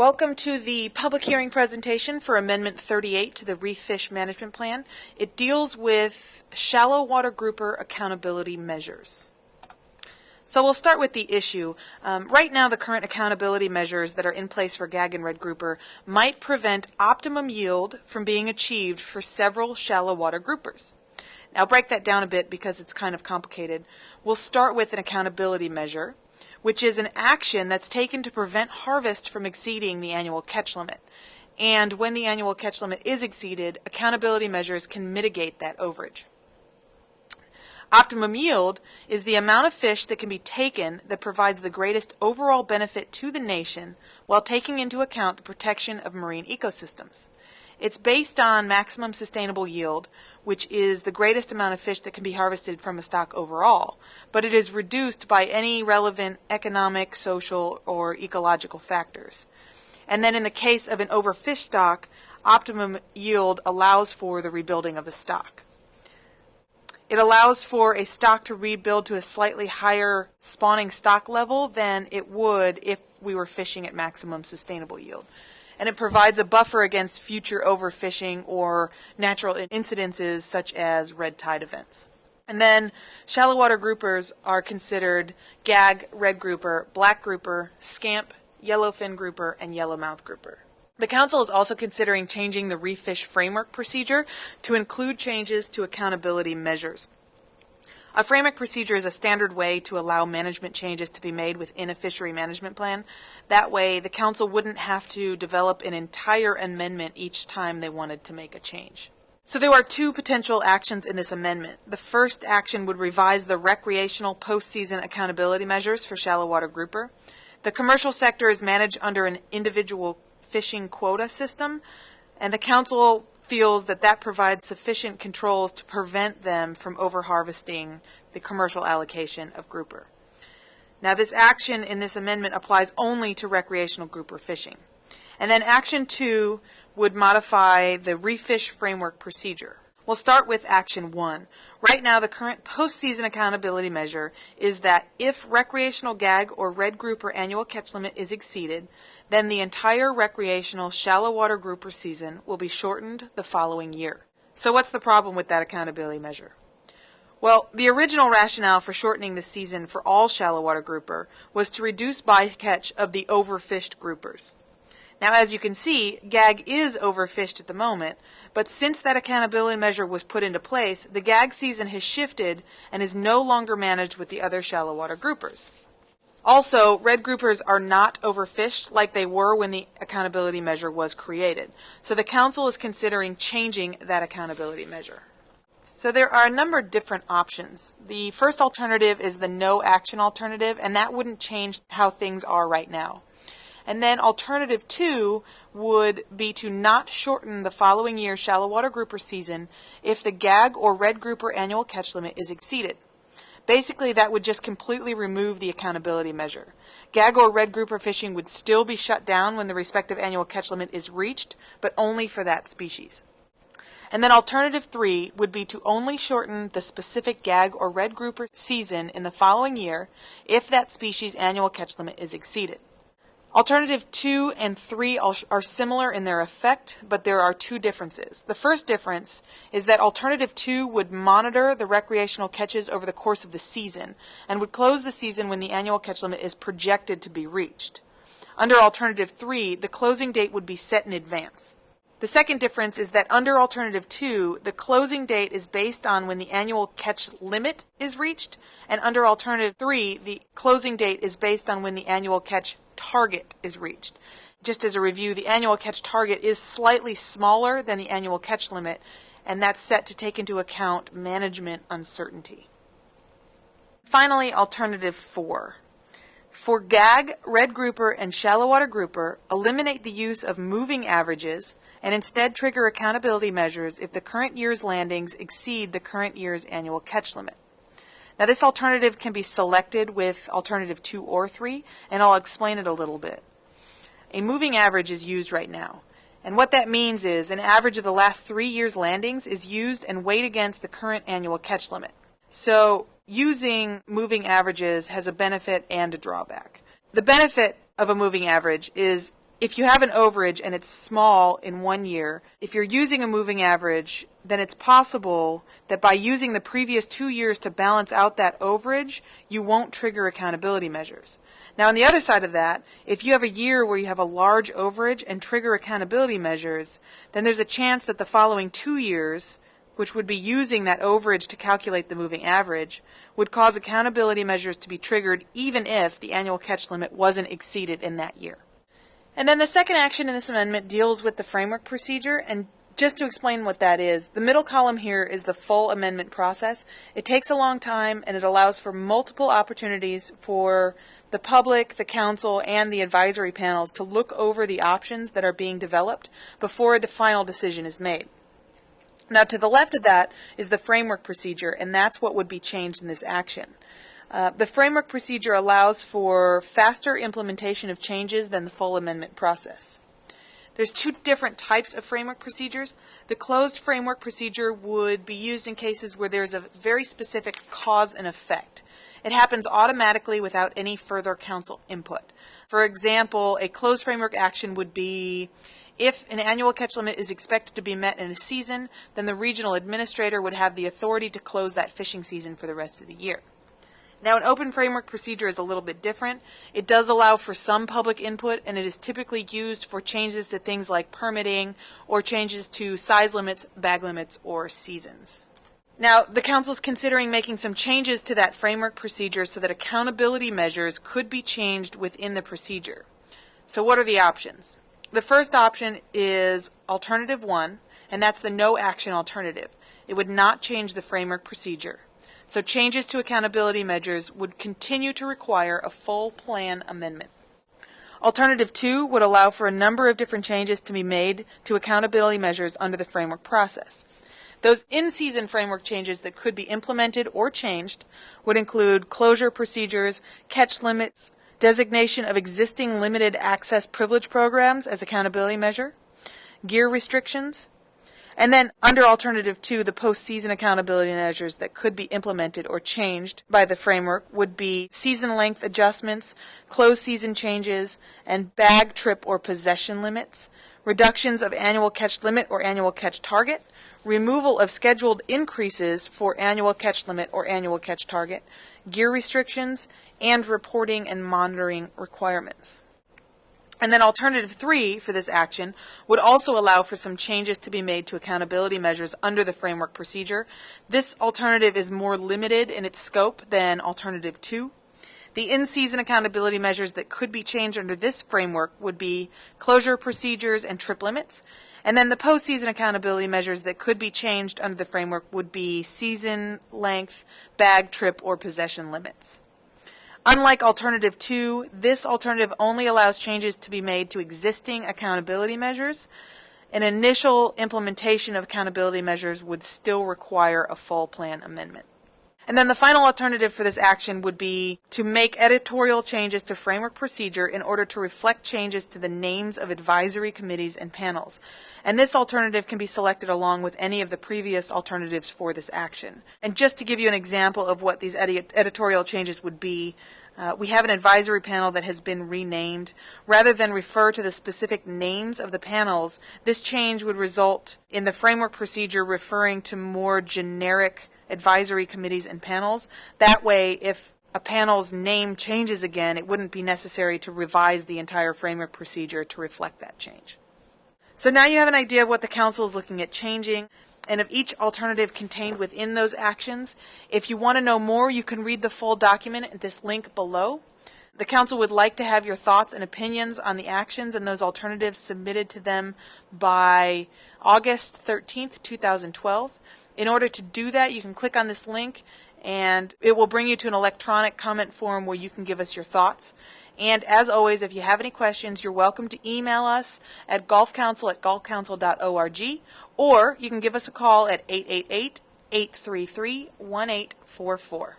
Welcome to the public hearing presentation for Amendment 38 to the Reef Fish Management Plan. It deals with shallow water grouper accountability measures. So we'll start with the issue. Right now, the current accountability measures that are in place for gag and red grouper might prevent optimum yield from being achieved for several shallow water groupers. Now, I'll break that down a bit because it's kind of complicated. We'll start with an accountability measure, which is an action that's taken to prevent harvest from exceeding the annual catch limit. And when the annual catch limit is exceeded, accountability measures can mitigate that overage. Optimum yield is the amount of fish that can be taken that provides the greatest overall benefit to the nation while taking into account the protection of marine ecosystems. It's based on maximum sustainable yield, which is the greatest amount of fish that can be harvested from a stock overall, but it is reduced by any relevant economic, social, or ecological factors. And then in the case of an overfished stock, optimum yield allows for the rebuilding of the stock. It allows for a stock to rebuild to a slightly higher spawning stock level than it would if we were fishing at maximum sustainable yield. And it provides a buffer against future overfishing or natural incidences such as red tide events. And then shallow water groupers are considered gag, red grouper, black grouper, scamp, yellowfin grouper, and yellowmouth grouper. The Council is also considering changing the Reef Fish Framework procedure to include changes to accountability measures. A framework procedure is a standard way to allow management changes to be made within a fishery management plan. That way, the Council wouldn't have to develop an entire amendment each time they wanted to make a change. So there are two potential actions in this amendment. The first action would revise the recreational postseason accountability measures for shallow water grouper. The commercial sector is managed under an individual fishing quota system, and the Council feels that that provides sufficient controls to prevent them from over-harvesting the commercial allocation of grouper. Now, this action in this amendment applies only to recreational grouper fishing. And then Action 2 would modify the Reef Fish Framework procedure. We'll start with Action 1. Right now, the current postseason accountability measure is that if recreational gag or red grouper annual catch limit is exceeded, then the entire recreational shallow water grouper season will be shortened the following year. So what's the problem with that accountability measure? Well, the original rationale for shortening the season for all shallow water grouper was to reduce bycatch of the overfished groupers. Now, as you can see, gag is overfished at the moment, but since that accountability measure was put into place, the gag season has shifted and is no longer managed with the other shallow water groupers. Also, red groupers are not overfished like they were when the accountability measure was created. So the Council is considering changing that accountability measure. So there are a number of different options. The first alternative is the no action alternative, and that wouldn't change how things are right now. And then alternative 2 would be to not shorten the following year's shallow water grouper season if the gag or red grouper annual catch limit is exceeded. Basically, that would just completely remove the accountability measure. Gag or red grouper fishing would still be shut down when the respective annual catch limit is reached, but only for that species. And then alternative 3 would be to only shorten the specific gag or red grouper season in the following year if that species' annual catch limit is exceeded. Alternative 2 and 3 are similar in their effect, but there are two differences. The first difference is that Alternative 2 would monitor the recreational catches over the course of the season and would close the season when the annual catch limit is projected to be reached. Under Alternative 3, the closing date would be set in advance. The second difference is that under Alternative 2, the closing date is based on when the annual catch limit is reached, and under Alternative 3, the closing date is based on when the annual catch target is reached. Just as a review, the annual catch target is slightly smaller than the annual catch limit, and that's set to take into account management uncertainty. Finally, Alternative 4. For gag, red grouper, and shallow water grouper, eliminate the use of moving averages and instead trigger accountability measures if the current year's landings exceed the current year's annual catch limit. Now, this alternative can be selected with Alternative 2 or 3, and I'll explain it a little bit. A moving average is used right now, and what that means is an average of the last 3 years' landings is used and weighed against the current annual catch limit. So using moving averages has a benefit and a drawback. The benefit of a moving average is if you have an overage and it's small in 1 year, if you're using a moving average, then it's possible that by using the previous 2 years to balance out that overage, you won't trigger accountability measures. Now, on the other side of that, if you have a year where you have a large overage and trigger accountability measures, then there's a chance that the following 2 years, which would be using that overage to calculate the moving average, would cause accountability measures to be triggered even if the annual catch limit wasn't exceeded in that year. And then the second action in this amendment deals with the framework procedure, and just to explain what that is, the middle column here is the full amendment process. It takes a long time, and it allows for multiple opportunities for the public, the council, and the advisory panels to look over the options that are being developed before a final decision is made. Now, to the left of that is the framework procedure, and that's what would be changed in this action. The framework procedure allows for faster implementation of changes than the full amendment process. There's two different types of framework procedures. The closed framework procedure would be used in cases where there's a very specific cause and effect. It happens automatically without any further council input. For example, a closed framework action would be if an annual catch limit is expected to be met in a season, then the regional administrator would have the authority to close that fishing season for the rest of the year. Now, an open framework procedure is a little bit different. It does allow for some public input, and it is typically used for changes to things like permitting or changes to size limits, bag limits, or seasons. Now, the Council is considering making some changes to that framework procedure so that accountability measures could be changed within the procedure. So what are the options? The first option is Alternative 1, and that's the no action alternative. It would not change the framework procedure. So changes to accountability measures would continue to require a full plan amendment. Alternative 2 would allow for a number of different changes to be made to accountability measures under the framework process. Those in-season framework changes that could be implemented or changed would include closure procedures, catch limits, designation of existing limited access privilege programs as accountability measure, gear restrictions, and then under Alternative 2, the post-season accountability measures that could be implemented or changed by the framework would be season length adjustments, closed season changes, and bag, trip, or possession limits, reductions of annual catch limit or annual catch target, removal of scheduled increases for annual catch limit or annual catch target, gear restrictions, and reporting and monitoring requirements. And then Alternative 3 for this action would also allow for some changes to be made to accountability measures under the framework procedure. This alternative is more limited in its scope than Alternative 2. The in-season accountability measures that could be changed under this framework would be closure procedures and trip limits. And then the post-season accountability measures that could be changed under the framework would be season length, bag, trip, or possession limits. Unlike Alternative 2, this alternative only allows changes to be made to existing accountability measures. An initial implementation of accountability measures would still require a full plan amendment. And then the final alternative for this action would be to make editorial changes to framework procedure in order to reflect changes to the names of advisory committees and panels. And this alternative can be selected along with any of the previous alternatives for this action. And just to give you an example of what these editorial changes would be, we have an advisory panel that has been renamed. Rather than refer to the specific names of the panels, this change would result in the framework procedure referring to more generic advisory committees and panels. That way, if a panel's name changes again, it wouldn't be necessary to revise the entire framework procedure to reflect that change. So now you have an idea of what the Council is looking at changing and of each alternative contained within those actions. If you want to know more, you can read the full document at this link below. The Council would like to have your thoughts and opinions on the actions and those alternatives submitted to them by August 13th, 2012. In order to do that, you can click on this link and it will bring you to an electronic comment form where you can give us your thoughts. And as always, if you have any questions, you're welcome to email us at golfcouncil@golfcouncil.org, or you can give us a call at 888-833-1844.